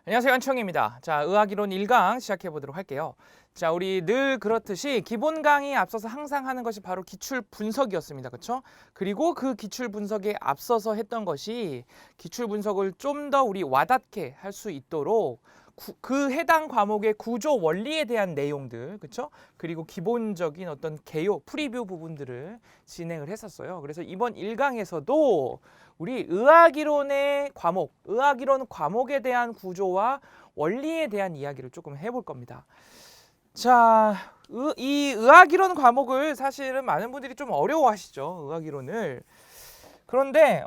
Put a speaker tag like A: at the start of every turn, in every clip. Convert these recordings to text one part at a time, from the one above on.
A: 안녕하세요, 한청입니다. 자, 의학이론 1강 시작해 보도록 할게요. 자, 우리 늘 그렇듯이 기본 강의에 앞서서 항상 하는 것이 바로 기출 분석이었습니다. 그렇죠? 그리고 그 기출 분석에 앞서서 했던 것이 기출 분석을 좀 더 우리 와닿게 할 수 있도록 그 해당 과목의 구조 원리에 대한 내용들, 그렇죠? 그리고 기본적인 어떤 개요, 프리뷰 부분들을 진행을 했었어요. 그래서 이번 1강에서도 우리 의학이론의 과목, 의학이론 과목에 대한 구조와 원리에 대한 이야기를 조금 해볼 겁니다. 자, 이 의학이론 과목을 사실은 많은 분들이 좀 어려워하시죠, 의학이론을. 그런데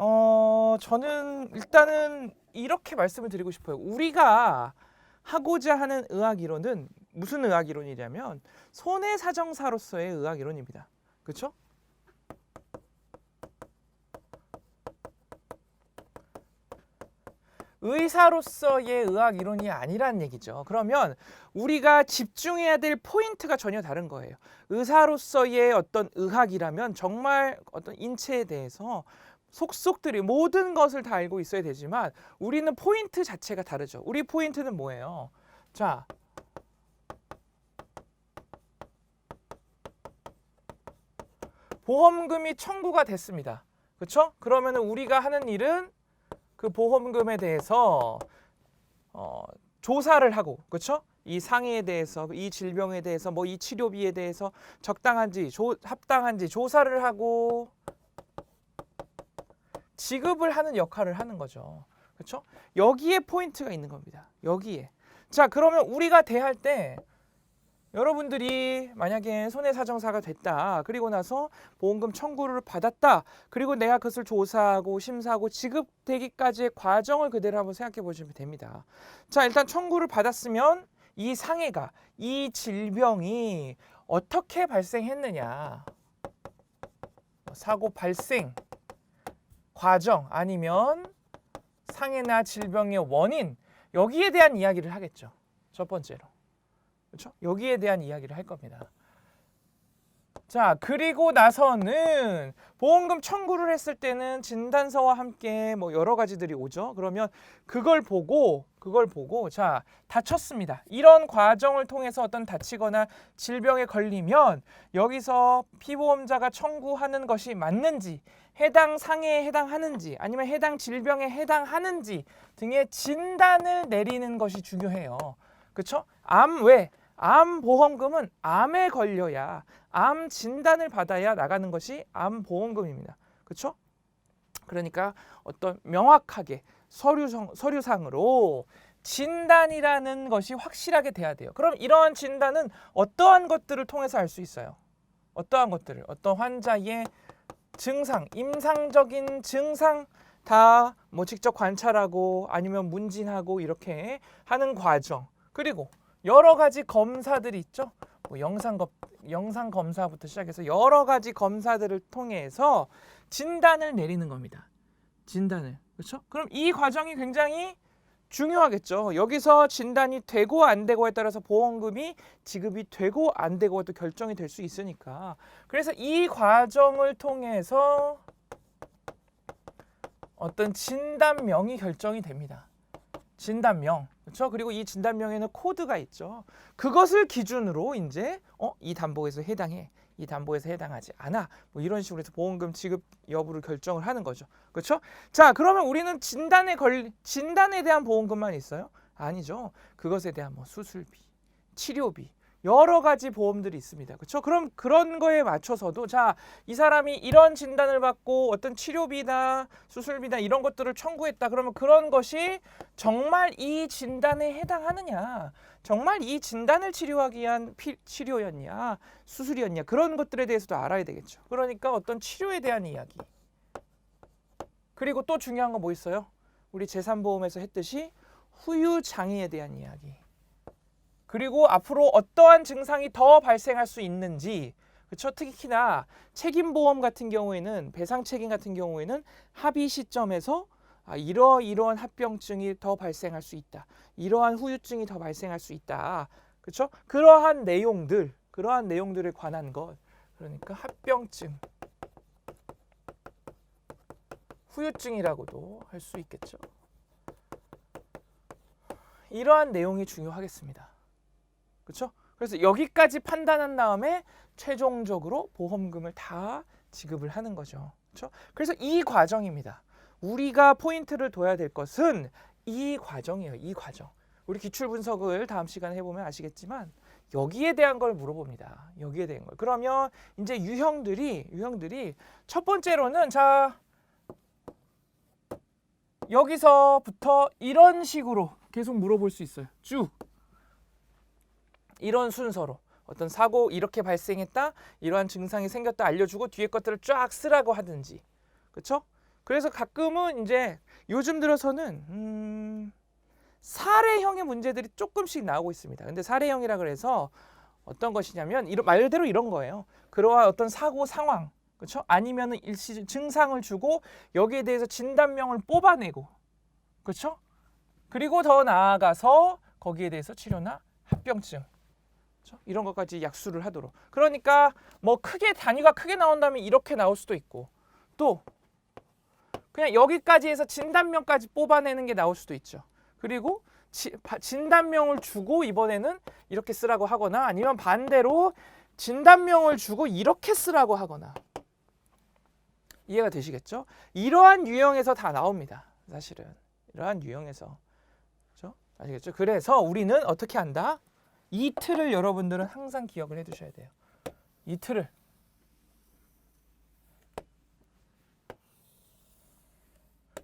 A: 저는 일단은 이렇게 말씀을 드리고 싶어요. 우리가 하고자 하는 의학이론은 무슨 의학이론이냐면 손해사정사로서의 의학이론입니다. 그렇죠? 의사로서의 의학 이론이 아니란 얘기죠. 그러면 우리가 집중해야 될 포인트가 전혀 다른 거예요. 의사로서의 어떤 의학이라면 정말 어떤 인체에 대해서 속속들이 모든 것을 다 알고 있어야 되지만 우리는 포인트 자체가 다르죠. 우리 포인트는 뭐예요? 자, 보험금이 청구가 됐습니다. 그렇죠? 그러면 우리가 하는 일은 그 보험금에 대해서 조사를 하고, 그렇죠? 이 상해에 대해서, 이 질병에 대해서, 뭐 이 치료비에 대해서 적당한지, 합당한지 조사를 하고 지급을 하는 역할을 하는 거죠. 그렇죠? 여기에 포인트가 있는 겁니다. 여기에. 자, 그러면 우리가 대할 때 여러분들이 만약에 손해사정사가 됐다. 그리고 나서 보험금 청구를 받았다. 그리고 내가 그것을 조사하고 심사하고 지급되기까지의 과정을 그대로 한번 생각해 보시면 됩니다. 자, 일단 청구를 받았으면 이 상해가, 이 질병이 어떻게 발생했느냐. 사고 발생 과정 아니면 상해나 질병의 원인, 여기에 대한 이야기를 하겠죠. 첫 번째로. 그렇죠? 여기에 대한 이야기를 할 겁니다. 자, 그리고 나서는 보험금 청구를 했을 때는 진단서와 함께 뭐 여러 가지들이 오죠. 그러면 그걸 보고 자, 다쳤습니다. 이런 과정을 통해서 어떤 다치거나 질병에 걸리면 여기서 피보험자가 청구하는 것이 맞는지, 해당 상해에 해당하는지 아니면 해당 질병에 해당하는지 등의 진단을 내리는 것이 중요해요. 그렇죠? 암 보험금은 암에 걸려야, 암 진단을 받아야 나가는 것이 암 보험금입니다. 그렇죠? 그러니까 어떤 명확하게 서류상으로 진단이라는 것이 확실하게 돼야 돼요. 그럼 이러한 진단은 어떠한 것들을 통해서 알 수 있어요? 어떠한 것들을, 어떤 환자의 증상, 임상적인 증상 다 뭐 직접 관찰하고 아니면 문진하고 이렇게 하는 과정, 그리고 여러 가지 검사들이 있죠. 뭐 영상 검사부터 시작해서 여러 가지 검사들을 통해서 진단을 내리는 겁니다. 진단을. 그렇죠? 그럼 이 과정이 굉장히 중요하겠죠. 여기서 진단이 되고 안 되고에 따라서 보험금이 지급이 되고 안 되고가 또 결정이 될 수 있으니까. 그래서 이 과정을 통해서 어떤 진단명이 결정이 됩니다. 진단명. 그렇죠? 그리고 이 진단명에는 코드가 있죠. 그것을 기준으로 이제 이 담보에서 해당해, 이 담보에서 해당하지 않아, 뭐 이런 식으로 해서 보험금 지급 여부를 결정을 하는 거죠. 그렇죠? 자, 그러면 우리는 진단에 대한 보험금만 있어요? 아니죠. 그것에 대한 뭐 수술비, 치료비, 여러 가지 보험들이 있습니다. 그렇죠? 그럼 그런 거에 맞춰서도 자, 이 사람이 이런 진단을 받고 어떤 치료비나 수술비나 이런 것들을 청구했다. 그러면 그런 것이 정말 이 진단에 해당하느냐, 정말 이 진단을 치료하기 위한 치료였냐, 수술이었냐, 그런 것들에 대해서도 알아야 되겠죠. 그러니까 어떤 치료에 대한 이야기. 그리고 또 중요한 거 뭐 있어요? 우리 제3보험에서 했듯이 후유장애에 대한 이야기. 그리고 앞으로 어떠한 증상이 더 발생할 수 있는지, 그렇죠? 특히나 책임보험 같은 경우에는, 배상 책임 같은 경우에는 합의 시점에서 이러한 합병증이 더 발생할 수 있다, 이러한 후유증이 더 발생할 수 있다, 그렇죠? 그러한 내용들에 관한 것, 그러니까 합병증, 후유증이라고도 할 수 있겠죠. 이러한 내용이 중요하겠습니다. 그렇죠? 그래서 여기까지 판단한 다음에 최종적으로 보험금을 다 지급을 하는 거죠. 그렇죠? 그래서 이 과정입니다. 우리가 포인트를 둬야 될 것은 이 과정이에요. 이 과정. 우리 기출 분석을 다음 시간에 해보면 아시겠지만 여기에 대한 걸 물어봅니다. 여기에 대한 걸. 그러면 이제 유형들이 첫 번째로는 자 여기서부터 이런 식으로 계속 물어볼 수 있어요. 쭉 이런 순서로 어떤 사고 이렇게 발생했다, 이러한 증상이 생겼다 알려주고 뒤에 것들을 쫙 쓰라고 하든지, 그렇죠? 그래서 가끔은 이제 요즘 들어서는 사례형의 문제들이 조금씩 나오고 있습니다. 근데 사례형이라 그래서 어떤 것이냐면 말대로 이런 거예요. 그러한 어떤 사고 상황, 그렇죠? 아니면은 일시 증상을 주고 여기에 대해서 진단명을 뽑아내고, 그렇죠? 그리고 더 나아가서 거기에 대해서 치료나 합병증, 그렇죠? 이런 것까지 약수를 하도록. 그러니까 뭐 크게 단위가 크게 나온다면 이렇게 나올 수도 있고, 또 그냥 여기까지 해서 진단명까지 뽑아내는 게 나올 수도 있죠. 그리고 진단명을 주고 이번에는 이렇게 쓰라고 하거나 아니면 반대로 진단명을 주고 이렇게 쓰라고 하거나. 이해가 되시겠죠? 이러한 유형에서 다 나옵니다. 사실은 이러한 유형에서, 그렇죠? 아시겠죠? 그래서 우리는 어떻게 한다? 이 틀을 여러분들은 항상 기억을 해두셔야 돼요. 이 틀을.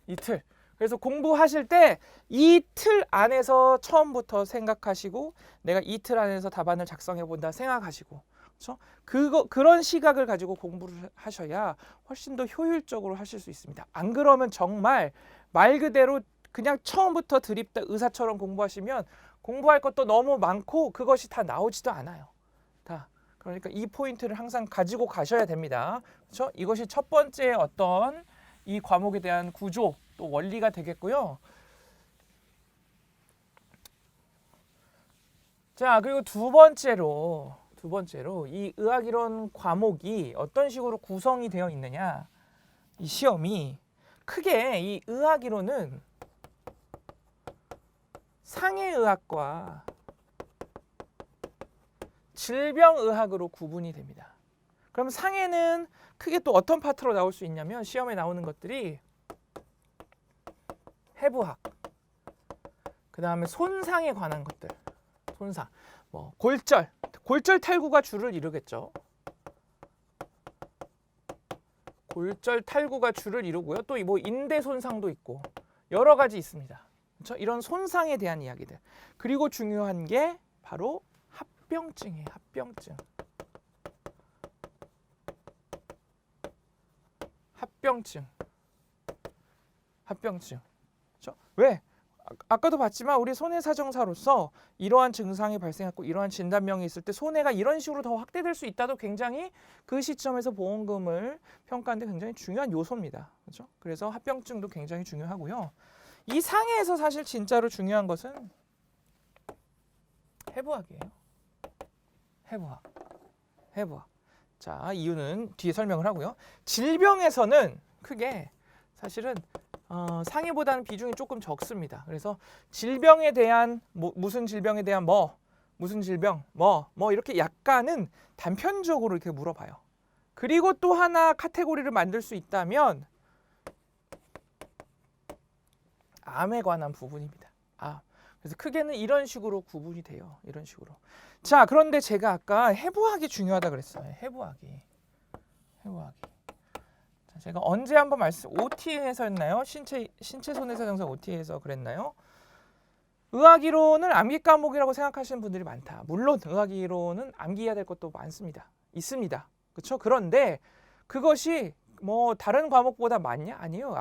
A: 이 틀. 그래서 공부하실 때 이 틀 안에서 처음부터 생각하시고 내가 이 틀 안에서 답안을 작성해 본다 생각하시고, 그렇죠? 그런 시각을 가지고 공부를 하셔야 훨씬 더 효율적으로 하실 수 있습니다. 안 그러면 정말 말 그대로 그냥 처음부터 드립다 의사처럼 공부하시면 공부할 것도 너무 많고 그것이 다 나오지도 않아요. 다. 그러니까 이 포인트를 항상 가지고 가셔야 됩니다. 그렇죠? 이것이 첫 번째 어떤 이 과목에 대한 구조 또 원리가 되겠고요. 자, 그리고 두 번째로 이 의학이론 과목이 어떤 식으로 구성이 되어 있느냐. 이 시험이 크게 이 의학이론은 상해의학과 질병의학으로 구분이 됩니다. 그럼 상해는 크게 또 어떤 파트로 나올 수 있냐면 시험에 나오는 것들이 해부학, 그 다음에 손상에 관한 것들, 손상, 뭐 골절 탈구가 주를 이루겠죠. 골절 탈구가 주를 이루고요. 또 뭐 인대 손상도 있고 여러 가지 있습니다. 그렇죠? 이런 손상에 대한 이야기들. 그리고 중요한 게 바로 합병증이에요. 합병증. 그렇죠? 왜? 아까도 봤지만 우리 손해사정사로서 이러한 증상이 발생했고 이러한 진단명이 있을 때 손해가 이런 식으로 더 확대될 수 있다도 굉장히 그 시점에서 보험금을 평가하는 데 굉장히 중요한 요소입니다. 그렇죠? 그래서 합병증도 굉장히 중요하고요. 이 상해에서 사실 진짜로 중요한 것은 해부학이에요. 해부학. 자, 이유는 뒤에 설명을 하고요. 질병에서는 크게 사실은 상해보다는 비중이 조금 적습니다. 그래서 질병에 대한 무슨 질병에 대한 무슨 질병 이렇게 약간은 단편적으로 이렇게 물어봐요. 그리고 또 하나 카테고리를 만들 수 있다면 암에 관한 부분입니다. 그래서 크게는 이런 식으로 구분이 돼요. 이런 식으로. 자, 그런데 제가 아까 해부학이 중요하다 그랬어요. 해부학이. 자, 제가 언제 한번 OT에서 했나요? 신체 손해사정사 OT에서 그랬나요? 의학이론을 암기 과목이라고 생각하시는 분들이 많다. 물론 의학이론은 암기해야 될 것도 있습니다. 그렇죠? 그런데 그것이 뭐 다른 과목보다 많냐? 아니에요.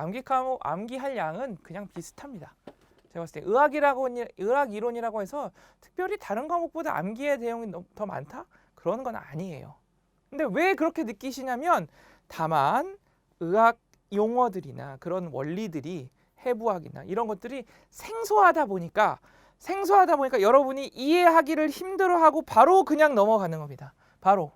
A: 암기할 양은 그냥 비슷합니다. 제가 봤을 때 의학이론이라고 해서 특별히 다른 과목보다 암기의 내용이 더 많다? 그런 건 아니에요. 근데 왜 그렇게 느끼시냐면 다만 의학 용어들이나 그런 원리들이 해부학이나 이런 것들이 생소하다 보니까 여러분이 이해하기를 힘들어하고 바로 그냥 넘어가는 겁니다. 바로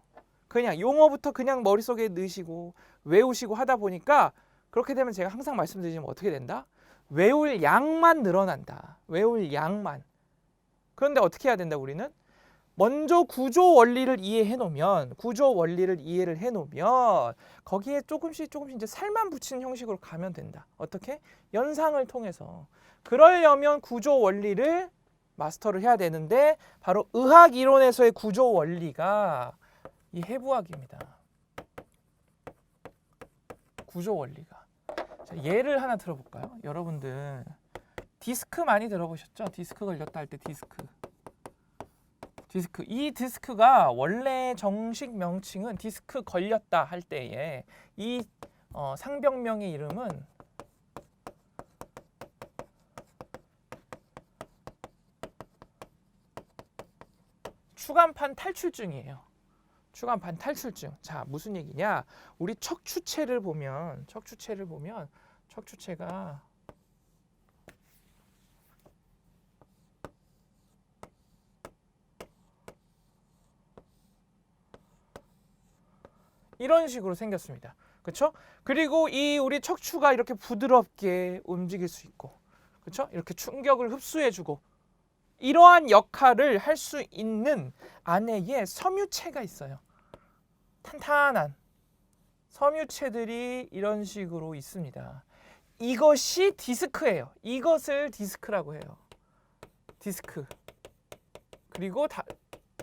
A: 그냥 용어부터 그냥 머릿속에 넣으시고 외우시고 하다 보니까 그렇게 되면 제가 항상 말씀드리지만 어떻게 된다? 외울 양만 늘어난다. 외울 양만. 그런데 어떻게 해야 된다 우리는? 먼저 구조 원리를 이해해 놓으면 거기에 조금씩 이제 살만 붙이는 형식으로 가면 된다. 어떻게? 연상을 통해서. 그러려면 구조 원리를 마스터를 해야 되는데 바로 의학 이론에서의 구조 원리가 이 해부학입니다. 구조 원리가. 자, 예를 하나 들어볼까요? 여러분들 디스크 많이 들어보셨죠? 디스크 걸렸다 할 때 디스크. 이 디스크가 원래 정식 명칭은 디스크 걸렸다 할 때에 이 상병명의 이름은 추간판 탈출증이에요. 추간판 탈출증. 자, 무슨 얘기냐? 우리 척추체를 보면 척추체가 이런 식으로 생겼습니다. 그렇죠? 그리고 이 우리 척추가 이렇게 부드럽게 움직일 수 있고, 그렇죠? 이렇게 충격을 흡수해주고 이러한 역할을 할 수 있는 안에 섬유체가 있어요. 탄탄한 섬유체들이 이런 식으로 있습니다. 이것이 디스크예요. 이것을 디스크라고 해요. 디스크. 그리고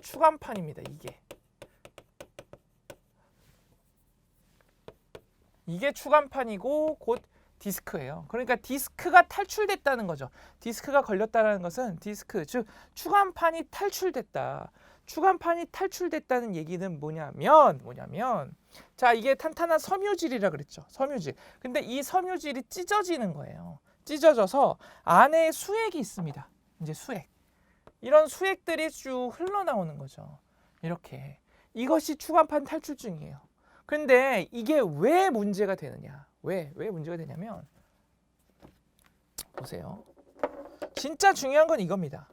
A: 추간판입니다. 이게 추간판이고 곧 디스크예요. 그러니까 디스크가 탈출됐다는 거죠. 디스크가 걸렸다는 것은 디스크, 즉 추간판이 탈출됐다. 추간판이 탈출됐다는 얘기는 뭐냐면 자, 이게 탄탄한 섬유질이라 그랬죠. 섬유질. 근데 이 섬유질이 찢어지는 거예요. 찢어져서 안에 수액이 있습니다. 이제 수액. 이런 수액들이 쭉 흘러나오는 거죠. 이렇게. 이것이 추간판 탈출증이에요. 근데 이게 왜 문제가 되느냐? 왜 문제가 되냐면 보세요. 진짜 중요한 건 이겁니다.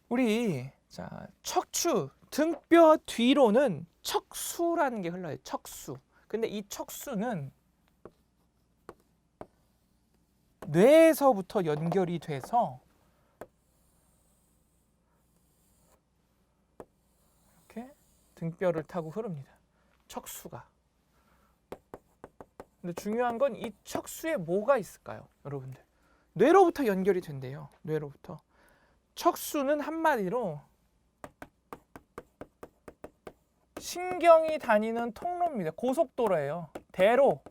A: 우리 자, 척추, 등뼈 뒤로는 척수라는 게 흘러요. 척수. 근데 이 척수는 뇌에서부터 연결이 돼서 이렇게 등뼈를 타고 흐릅니다. 척수가. 근데 중요한 건 이 척수에 뭐가 있을까요, 여러분들? 뇌로부터 연결이 된대요. 뇌로부터. 척수는 한마디로 신경이 다니는 통로입니다. 고속도로예요. 대로.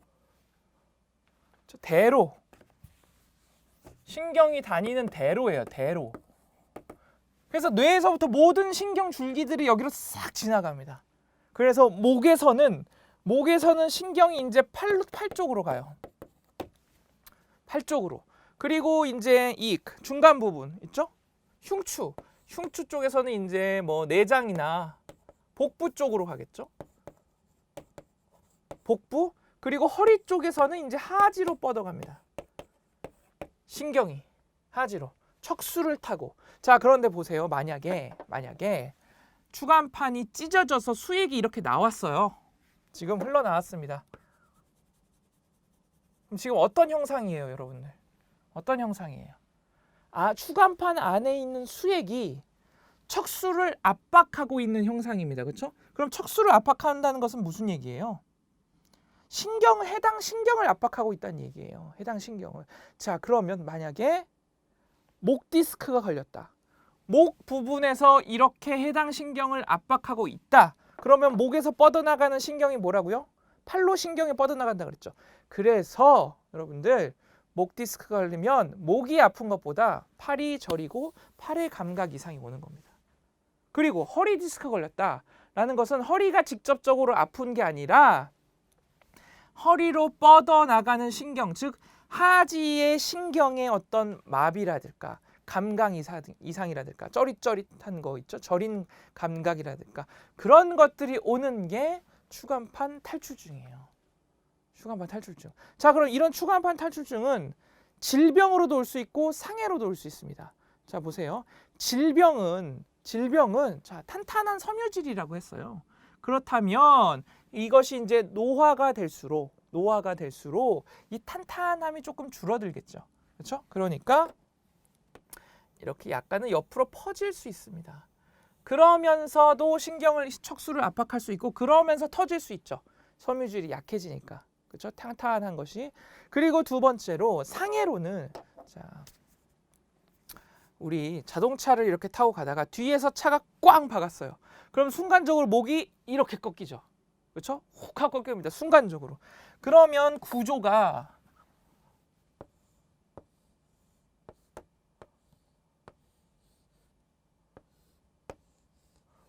A: 신경이 다니는 대로예요. 대로. 그래서 뇌에서부터 모든 신경 줄기들이 여기로 싹 지나갑니다. 그래서 목에서는 신경이 이제 팔 쪽으로 가요. 팔 쪽으로. 그리고 이제 이 중간 부분 있죠? 흉추 쪽에서는 이제 뭐 내장이나 복부 쪽으로 가겠죠? 복부. 그리고 허리 쪽에서는 이제 하지로 뻗어갑니다. 신경이 하지로 척수를 타고. 자, 그런데 보세요. 만약에 추간판이 찢어져서 수액이 이렇게 나왔어요. 지금 흘러나왔습니다. 그럼 지금 어떤 형상이에요, 여러분들? 어떤 형상이에요? 아, 추간판 안에 있는 수액이 척수를 압박하고 있는 형상입니다. 그렇죠? 그럼 척수를 압박한다는 것은 무슨 얘기예요? 해당 신경을 압박하고 있다는 얘기예요. 해당 신경을. 자, 그러면 만약에 목 디스크가 걸렸다. 목 부분에서 이렇게 해당 신경을 압박하고 있다. 그러면 목에서 뻗어나가는 신경이 뭐라고요? 팔로 신경이 뻗어나간다 그랬죠. 그래서 여러분들 목 디스크가 걸리면 목이 아픈 것보다 팔이 저리고 팔의 감각 이상이 오는 겁니다. 그리고 허리 디스크 걸렸다라는 것은 허리가 직접적으로 아픈 게 아니라 허리로 뻗어나가는 신경, 즉 하지의 신경의 어떤 마비라든가 감각 이상이라든가 쩌릿쩌릿한 거 있죠. 저린 감각이라든가 그런 것들이 오는 게 추간판 탈출증이에요. 추간판 탈출증. 자, 그럼 이런 추간판 탈출증은 질병으로도 올 수 있고 상해로도 올 수 있습니다. 자, 보세요. 질병은 자, 탄탄한 섬유질이라고 했어요. 그렇다면 이것이 이제 노화가 될수록 이 탄탄함이 조금 줄어들겠죠. 그렇죠? 그러니까 이렇게 약간은 옆으로 퍼질 수 있습니다. 그러면서도 신경을 척수를 압박할 수 있고 그러면서 터질 수 있죠. 섬유질이 약해지니까. 그렇죠? 탄탄한 것이. 그리고 두 번째로 상해로는 자, 우리 자동차를 이렇게 타고 가다가 뒤에서 차가 꽝 박았어요. 그럼 순간적으로 목이 이렇게 꺾이죠. 그렇죠? 혹 하고 꺾입니다. 순간적으로. 그러면 구조가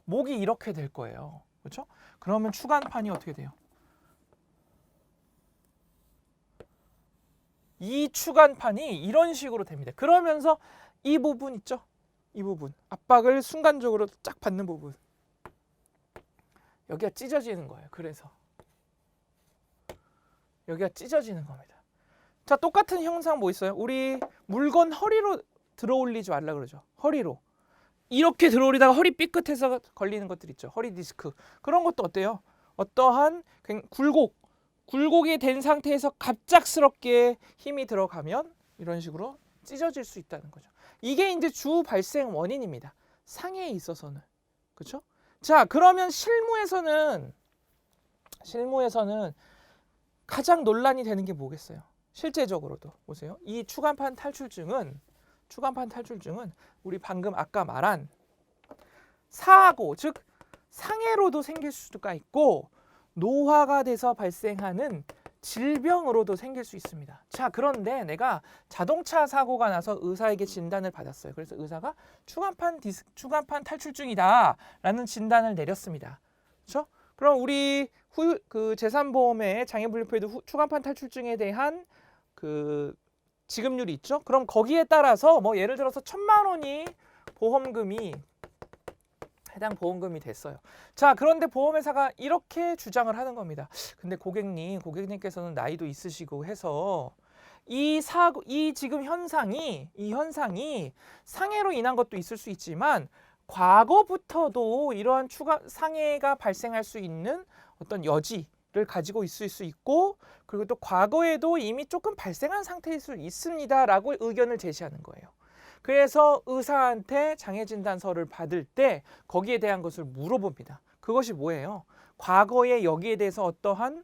A: 목이 이렇게 될 거예요. 그렇죠? 그러면 추간판이 어떻게 돼요? 이 추간판이 이런 식으로 됩니다. 그러면서 이 부분 있죠? 이 부분. 압박을 순간적으로 쫙 받는 부분. 여기가 찢어지는 거예요. 그래서 여기가 찢어지는 겁니다. 자, 똑같은 형상 뭐 있어요? 우리 물건 허리로 들어올리지 말라 그러죠. 허리로. 이렇게 들어올리다가 허리 삐끗해서 걸리는 것들 있죠. 허리 디스크. 그런 것도 어때요? 어떠한 굴곡이 된 상태에서 갑작스럽게 힘이 들어가면 이런 식으로 찢어질 수 있다는 거죠. 이게 이제 주 발생 원인입니다. 상해에 있어서는. 그렇죠? 자, 그러면 실무에서는 가장 논란이 되는 게 뭐겠어요? 실제적으로도 보세요. 이 추간판 탈출증은 우리 방금 아까 말한 사고, 즉 상해로도 생길 수가 있고 노화가 돼서 발생하는 질병으로도 생길 수 있습니다. 자, 그런데 내가 자동차 사고가 나서 의사에게 진단을 받았어요. 그래서 의사가 추간판 탈출증이다 라는 진단을 내렸습니다. 그렇죠? 그럼 우리 제3보험의 장애불림표에도 추간판 탈출증에 대한 그 지급률이 있죠. 그럼 거기에 따라서 뭐 예를 들어서 1,000만 원이 해당 보험금이 됐어요. 자, 그런데 보험회사가 이렇게 주장을 하는 겁니다. 근데 고객님께서는 나이도 있으시고 해서 이 지금 현상이 상해로 인한 것도 있을 수 있지만 과거부터도 이러한 상해가 발생할 수 있는 어떤 여지를 가지고 있을 수 있고 그리고 또 과거에도 이미 조금 발생한 상태일 수 있습니다라고 의견을 제시하는 거예요. 그래서 의사한테 장애진단서를 받을 때 거기에 대한 것을 물어봅니다. 그것이 뭐예요? 과거에 여기에 대해서 어떠한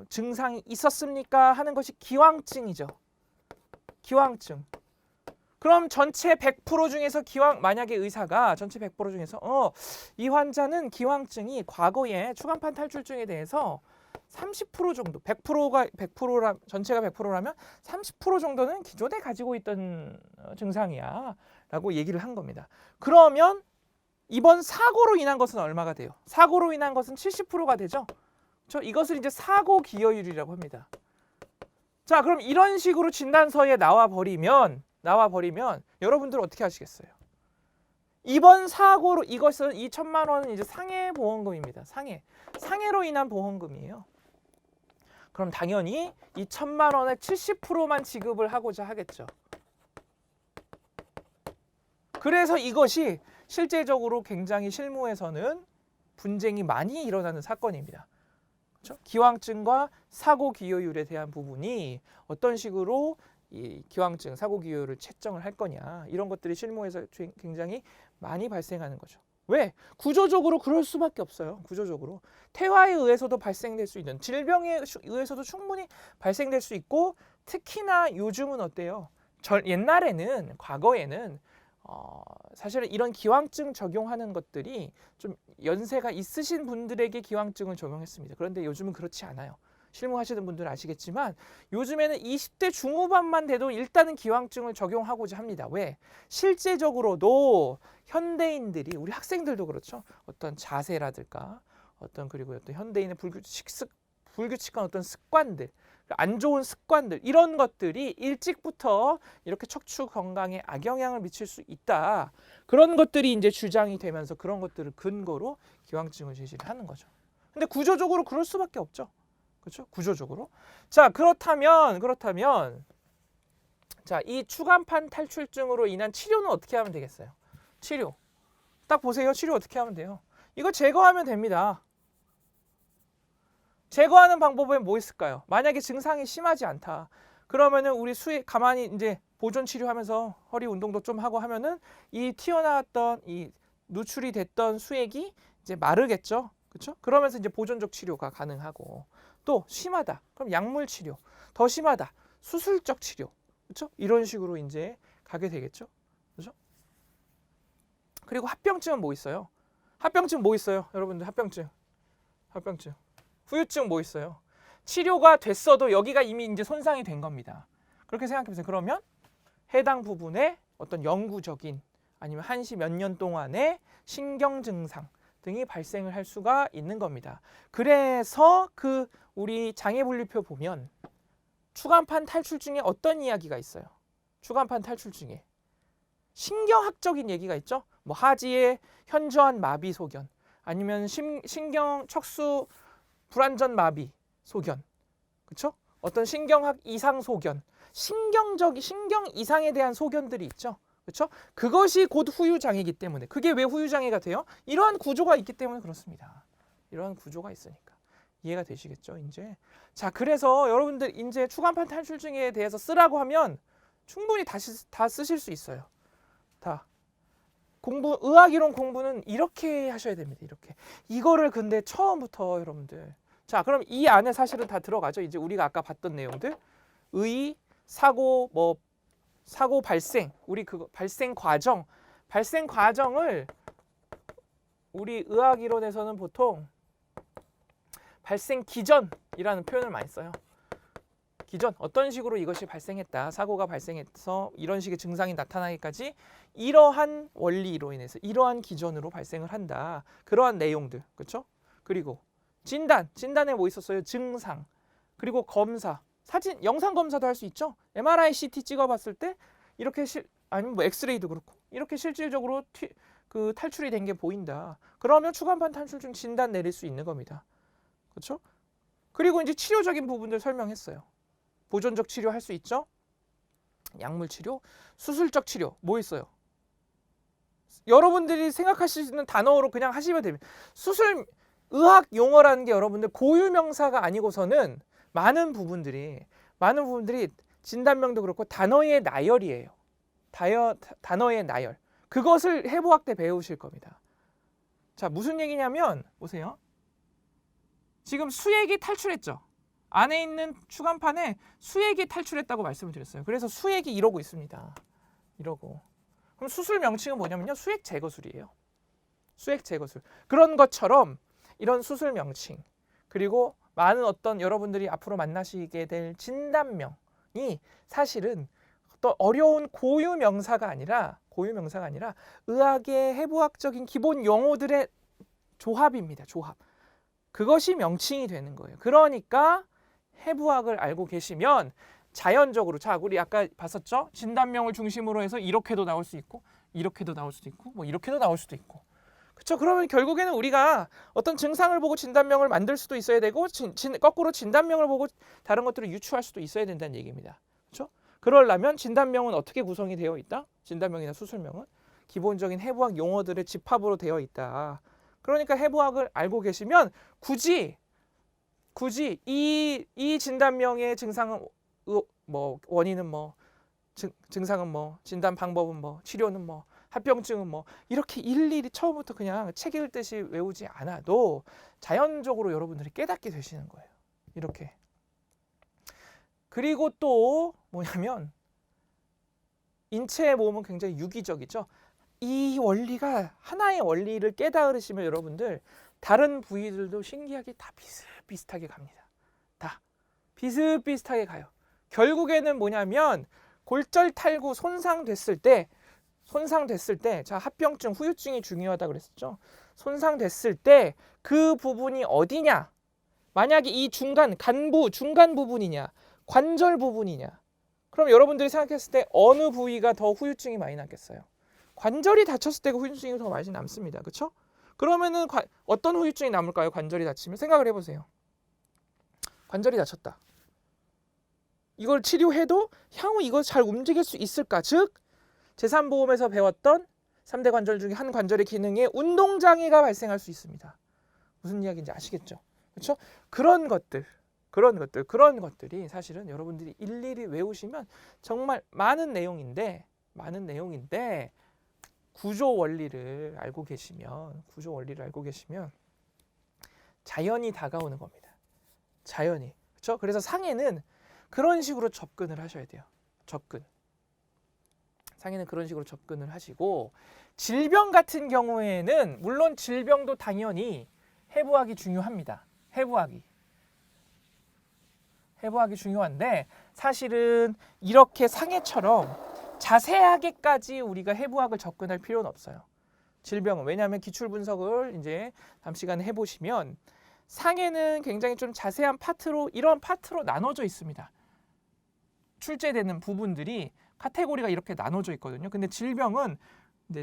A: 증상이 있었습니까? 하는 것이 기왕증이죠. 기왕증. 그럼 전체 100% 중에서 만약에 의사가 전체 100% 중에서 이 환자는 기왕증이 과거에 추간판 탈출증에 대해서 30% 정도, 100%라 전체가 100%라면 30% 정도는 기존에 가지고 있던 증상이야라고 얘기를 한 겁니다. 그러면 이번 사고로 인한 것은 얼마가 돼요? 사고로 인한 것은 70%가 되죠. 이것을 이제 사고 기여율이라고 합니다. 자, 그럼 이런 식으로 진단서에 나와 버리면 여러분들 어떻게 하시겠어요? 이번 사고로 이것은 2,000만 원은 이제 상해 보험금입니다. 상해로 인한 보험금이에요. 그럼 당연히 2,000만 원의 70%만 지급을 하고자 하겠죠. 그래서 이것이 실제적으로 굉장히 실무에서는 분쟁이 많이 일어나는 사건입니다. 그렇죠? 기왕증과 사고 기여율에 대한 부분이 어떤 식으로 이 기왕증, 사고 기여율을 채정을 할 거냐 이런 것들이 실무에서 굉장히 많이 발생하는 거죠. 왜? 구조적으로 그럴 수밖에 없어요. 구조적으로. 태화에 의해서도 발생될 수 있는 질병에 의해서도 충분히 발생될 수 있고 특히나 요즘은 어때요? 과거에는 사실은 이런 기왕증 적용하는 것들이 좀 연세가 있으신 분들에게 기왕증을 적용했습니다. 그런데 요즘은 그렇지 않아요. 실무하시는 분들은 아시겠지만 요즘에는 20대 중후반만 돼도 일단은 기왕증을 적용하고자 합니다. 왜? 실제적으로도 현대인들이 우리 학생들도 그렇죠. 어떤 자세라든가 그리고 어떤 현대인의 불규칙한 어떤 습관들, 안 좋은 습관들 이런 것들이 일찍부터 이렇게 척추 건강에 악영향을 미칠 수 있다. 그런 것들이 이제 주장이 되면서 그런 것들을 근거로 기왕증을 제시를 하는 거죠. 근데 구조적으로 그럴 수밖에 없죠. 그렇죠? 구조적으로. 자, 그렇다면 자, 이 추간판 탈출증으로 인한 치료는 어떻게 하면 되겠어요? 치료. 딱 보세요. 치료 어떻게 하면 돼요? 이거 제거하면 됩니다. 제거하는 방법은 뭐 있을까요? 만약에 증상이 심하지 않다. 그러면은 우리 가만히 이제 보존 치료하면서 허리 운동도 좀 하고 하면은 이 튀어나왔던 이 누출이 됐던 수액이 이제 마르겠죠. 그렇죠? 그러면서 이제 보존적 치료가 가능하고 또 심하다. 그럼 약물 치료. 더 심하다. 수술적 치료. 그렇죠? 이런 식으로 이제 가게 되겠죠. 그렇죠? 그리고 합병증은 뭐 있어요? 합병증 뭐 있어요? 여러분들 합병증. 후유증 뭐 있어요? 치료가 됐어도 여기가 이미 이제 손상이 된 겁니다. 그렇게 생각해 보세요. 그러면 해당 부분에 어떤 영구적인 아니면 한시 몇 년 동안의 신경 증상 등이 발생을 할 수가 있는 겁니다. 그래서 그 우리 장애분류표 보면 추간판 탈출 중에 어떤 이야기가 있어요? 추간판 탈출 중에 신경학적인 얘기가 있죠. 뭐 하지의 현저한 마비 소견 아니면 신경 척수 불안전 마비 소견, 그렇죠? 어떤 신경학 이상 소견, 신경 이상에 대한 소견들이 있죠. 그렇죠? 그것이 곧 후유장애이기 때문에 그게 왜 후유장애가 돼요? 이러한 구조가 있기 때문에 그렇습니다. 이러한 구조가 있으니까 이해가 되시겠죠? 이제 자 그래서 여러분들 이제 추간판 탈출증에 대해서 쓰라고 하면 충분히 다 쓰실 수 있어요. 다 의학이론 공부는 이렇게 하셔야 됩니다. 이렇게 이거를 근데 처음부터 여러분들 자 그럼 이 안에 사실은 다 들어가죠. 이제 우리가 아까 봤던 내용들 의 사고 사고 발생 우리 그 발생 과정을 우리 의학이론에서는 보통 발생 기전이라는 표현을 많이 써요. 기전 어떤 식으로 이것이 발생했다 사고가 발생해서 이런 식의 증상이 나타나기까지 이러한 원리로 인해서 이러한 기전으로 발생을 한다 그러한 내용들 그렇죠? 그리고 진단에 뭐 있었어요? 증상 그리고 검사 사진 영상 검사도 할 수 있죠. MRI, CT 찍어봤을 때 이렇게 아니면 뭐 엑스레이도 그렇고 이렇게 실질적으로 그 탈출이 된 게 보인다. 그러면 추간판 탈출증 진단 내릴 수 있는 겁니다. 그렇죠? 그리고 이제 치료적인 부분들 설명했어요. 보존적 치료 할 수 있죠. 약물 치료, 수술적 치료 뭐 있어요? 여러분들이 생각하시는 단어로 그냥 하시면 됩니다. 의학 용어라는 게 여러분들 고유 명사가 아니고서는 많은 부분들이 진단명도 그렇고 단어의 나열이에요. 단어의 나열. 그것을 해부학 때 배우실 겁니다. 자, 무슨 얘기냐면 보세요. 지금 수액이 탈출했죠. 안에 있는 추간판에 수액이 탈출했다고 말씀을 드렸어요. 그래서 수액이 이러고 있습니다. 이러고. 그럼 수술 명칭은 뭐냐면요. 수액 제거술이에요. 수액 제거술. 그런 것처럼 이런 수술 명칭 그리고 많은 어떤 여러분들이 앞으로 만나시게 될 진단명이 사실은 또 어려운 고유 명사가 아니라 의학의 해부학적인 기본 용어들의 조합입니다. 조합. 그것이 명칭이 되는 거예요. 그러니까 해부학을 알고 계시면 자연적으로 자 우리 아까 봤었죠? 진단명을 중심으로 해서 이렇게도 나올 수 있고 이렇게도 나올 수도 있고 뭐 이렇게도 나올 수도 있고 그렇죠? 그러면 결국에는 우리가 어떤 증상을 보고 진단명을 만들 수도 있어야 되고 거꾸로 진단명을 보고 다른 것들을 유추할 수도 있어야 된다는 얘기입니다. 그렇죠? 그러려면 진단명은 어떻게 구성이 되어 있다? 진단명이나 수술명은 기본적인 해부학 용어들의 집합으로 되어 있다. 그러니까 해부학을 알고 계시면 굳이 이 진단명의 증상은 뭐 원인은 뭐 증상은 뭐 진단 방법은 뭐 치료는 뭐 합병증은 뭐 이렇게 일일이 처음부터 그냥 책 읽듯이 외우지 않아도 자연적으로 여러분들이 깨닫게 되시는 거예요. 이렇게. 그리고 또 뭐냐면 인체의 몸은 굉장히 유기적이죠. 이 원리가 하나의 원리를 깨달으시면 여러분들 다른 부위들도 신기하게 다 비슷비슷하게 갑니다. 다 비슷비슷하게 가요. 결국에는 뭐냐면 골절 탈구 손상됐을 때 자 합병증 후유증이 중요하다 그랬었죠. 손상됐을 때 그 부분이 어디냐? 만약에 이 중간 부분이냐? 관절 부분이냐? 그럼 여러분들이 생각했을 때 어느 부위가 더 후유증이 많이 남겠어요? 관절이 다쳤을 때가 후유증이 더 많이 남습니다. 그렇죠? 그러면은 어떤 후유증이 남을까요? 관절이 다치면 생각을 해보세요. 관절이 다쳤다. 이걸 치료해도 향후 이거 잘 움직일 수 있을까? 즉 제3보험에서 배웠던 3대 관절 중에 한 관절의 기능에 운동장애가 발생할 수 있습니다. 무슨 이야기인지 아시겠죠? 그렇죠? 그런 그런 것들이 사실은 여러분들이 일일이 외우시면 정말 많은 내용인데 구조 원리를 알고 계시면 자연히 다가오는 겁니다. 자연히. 그렇죠? 그래서 상해는 그런 식으로 접근을 하셔야 돼요. 상해는 그런 식으로 접근을 하시고, 질병 같은 경우에는 물론 질병도 당연히 해부학이 중요합니다. 해부학이 중요한데 사실은 이렇게 상해처럼 자세하게까지 우리가 해부학을 접근할 필요는 없어요. 질병은. 왜냐하면 기출 분석을 이제 다음 시간에 해보시면 상해는 굉장히 좀 자세한 파트로, 이런 파트로 나눠져 있습니다. 출제되는 부분들이 카테고리가 이렇게 나눠져 있거든요. 근데 질병은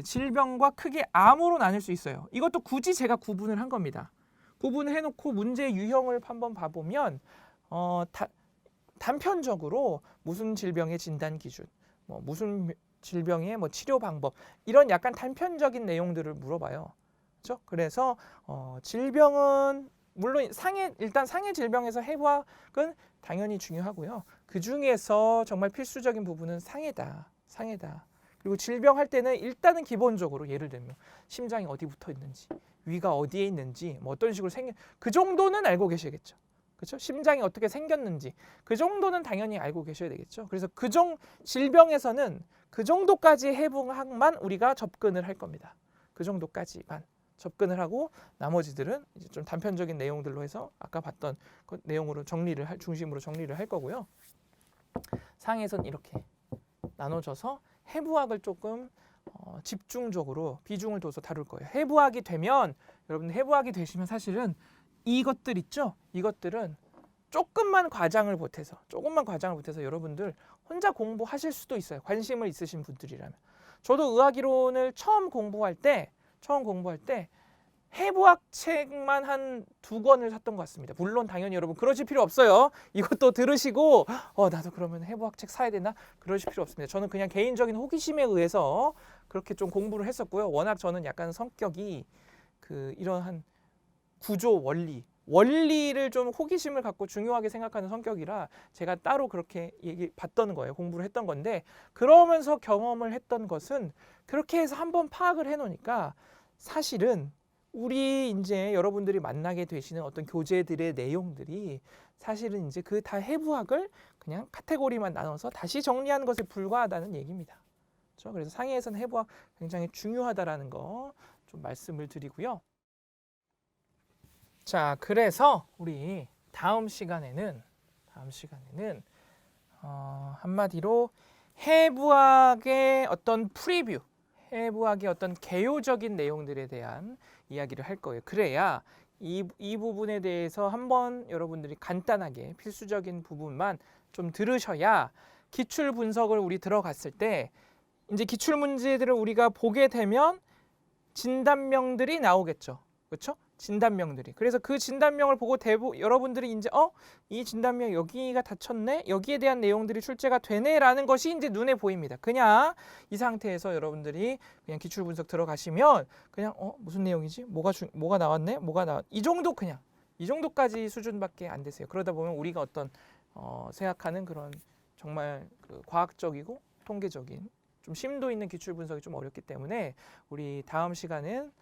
A: 질병과 크게 암으로 나눌 수 있어요. 이것도 굳이 제가 구분을 한 겁니다. 구분을 해놓고 문제 유형을 한번 봐보면 단편적으로 무슨 질병의 진단 기준, 무슨 질병의 치료 방법, 이런 약간 단편적인 내용들을 물어봐요. 그렇죠? 그래서 질병은 물론 일단 상해 질병에서 해부학은 당연히 중요하고요. 그 중에서 정말 필수적인 부분은 상해다. 그리고 질병 할 때는 일단은 기본적으로 예를 들면 심장이 어디 붙어 있는지, 위가 어디에 있는지, 어떤 식으로 그 정도는 알고 계셔야겠죠. 그렇죠? 심장이 어떻게 생겼는지 그 정도는 당연히 알고 계셔야 되겠죠. 그래서 질병에서는 그 정도까지 해부학만 우리가 접근을 할 겁니다. 그 정도까지만 접근을 하고 나머지들은 이제 좀 단편적인 내용들로 해서 아까 봤던 그 내용으로 중심으로 정리를 할 거고요. 상해선 이렇게 나눠져서 해부학을 조금 집중적으로 비중을 둬서 다룰 거예요. 해부학이 되면 여러분들 해부학이 되시면 사실은 이것들 있죠? 이것들은 조금만 과장을 보태서 여러분들 혼자 공부하실 수도 있어요. 관심을 있으신 분들이라면. 저도 의학이론을 처음 공부할 때 해부학 책만 한 2권을 샀던 것 같습니다. 물론 당연히 여러분 그러실 필요 없어요. 이것도 들으시고 나도 그러면 해부학 책 사야 되나? 그러실 필요 없습니다. 저는 그냥 개인적인 호기심에 의해서 그렇게 좀 공부를 했었고요. 워낙 저는 약간 성격이 이러한 구조 원리를 좀 호기심을 갖고 중요하게 생각하는 성격이라 제가 따로 그렇게 봤던 거예요. 공부를 했던 건데, 그러면서 경험을 했던 것은 그렇게 해서 한번 파악을 해놓으니까 사실은 우리 이제 여러분들이 만나게 되시는 어떤 교재들의 내용들이 사실은 이제 그 다 해부학을 그냥 카테고리만 나눠서 다시 정리하는 것에 불과하다는 얘기입니다. 그렇죠? 그래서 상해에서는 해부학 굉장히 중요하다라는 거 좀 말씀을 드리고요. 자, 그래서 우리 다음 시간에는 한마디로 해부학의 어떤 프리뷰, 해부학의 어떤 개요적인 내용들에 대한 이야기를 할 거예요. 그래야 이 부분에 대해서 한번 여러분들이 간단하게 필수적인 부분만 좀 들으셔야 기출 분석을 우리 들어갔을 때 이제 기출 문제들을 우리가 보게 되면 진단명들이 나오겠죠. 그렇죠? 진단명들이. 그래서 그 진단명을 보고 여러분들이 이제 이 진단명 여기가 닫혔네? 여기에 대한 내용들이 출제가 되네라는 것이 이제 눈에 보입니다. 그냥 이 상태에서 여러분들이 그냥 기출 분석 들어가시면 그냥 무슨 내용이지? 뭐가 나왔네? 이 정도까지 수준밖에 안 되세요. 그러다 보면 우리가 어떤 생각하는 그런 정말 과학적이고 통계적인 좀 심도 있는 기출 분석이 좀 어렵기 때문에 우리 다음 시간은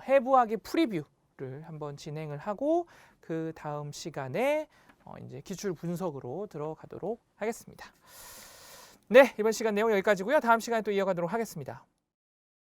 A: 해부학의 프리뷰를 한번 진행을 하고 그 다음 시간에 이제 기출 분석으로 들어가도록 하겠습니다. 네, 이번 시간 내용 여기까지고요. 다음 시간에 또 이어가도록 하겠습니다.